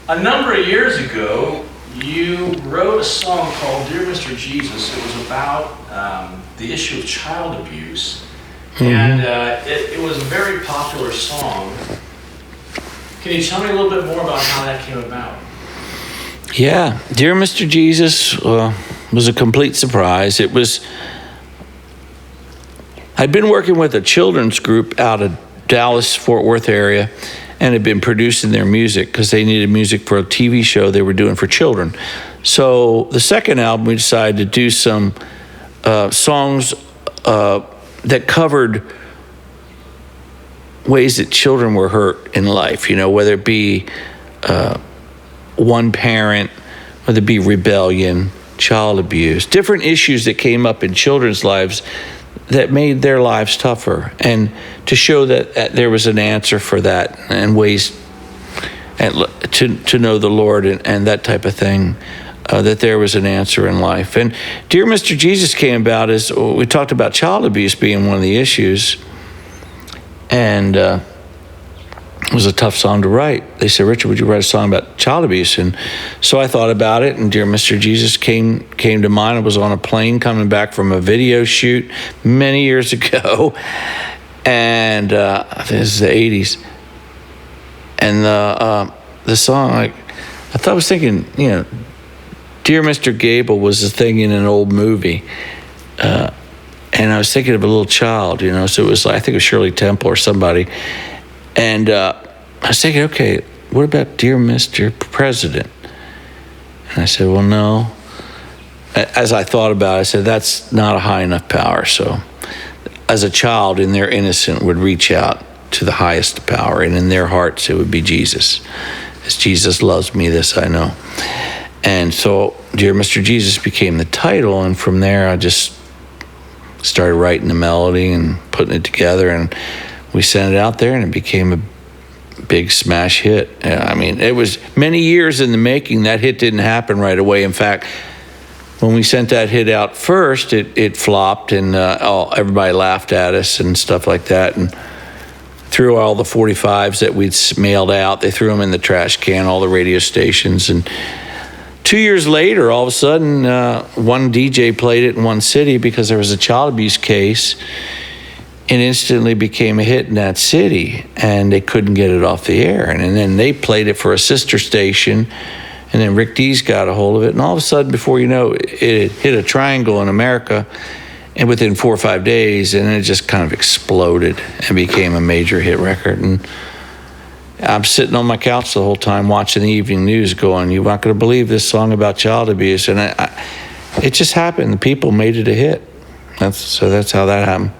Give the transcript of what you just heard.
A number of years ago, you wrote a song called Dear Mr. Jesus. It was about the issue of child abuse. And it was a very popular song. Can you tell me a little bit more about how that came about? Yeah, Dear Mr. Jesus was a complete surprise. I'd been working with a children's group out of Dallas, Fort Worth area, and had been producing their music because they needed music for a TV show they were doing for children. So the second album, we decided to do some songs that covered ways that children were hurt in life, whether it be one parent, whether it be rebellion, child abuse, different issues that came up in children's lives that made their lives tougher, and to show that there was an answer for that and ways to know the Lord and that type of thing, that there was an answer in life. And Dear Mr. Jesus came about as we talked about child abuse being one of the issues, and it was a tough song to write. They said, Richard, would you write a song about child abuse? And so I thought about it, and Dear Mr. Jesus came to mind. I was on a plane coming back from a video shoot many years ago, and I think this is the 80s. And the song, I was thinking, Dear Mr. Gable was a thing in an old movie. And I was thinking of a little child, so it was I think it was Shirley Temple or somebody. And I was thinking, okay, what about Dear Mr. President? And I said, well, no. As I thought about it, I said, that's not a high enough power. So as a child in their innocence would reach out to the highest power, and in their hearts it would be Jesus. As Jesus loves me, this I know. And so Dear Mr. Jesus became the title, and from there I just started writing the melody and putting it together, and we sent it out there, and it became a big smash hit. It was many years in the making. That hit didn't happen right away. In fact, when we sent that hit out first, it flopped, and everybody laughed at us and stuff like that. And threw all the 45s that we'd mailed out, they threw them in the trash can, all the radio stations. And 2 years later, all of a sudden, one DJ played it in one city because there was a child abuse case. It instantly became a hit in that city, and they couldn't get it off the air. And then they played it for a sister station, and then Rick Dees got a hold of it. And all of a sudden, before you know it, it hit a triangle in America, and within 4 or 5 days, and it just kind of exploded and became a major hit record. And I'm sitting on my couch the whole time watching the evening news going, you're not going to believe this song about child abuse. And it just happened. The people made it a hit. That's how that happened.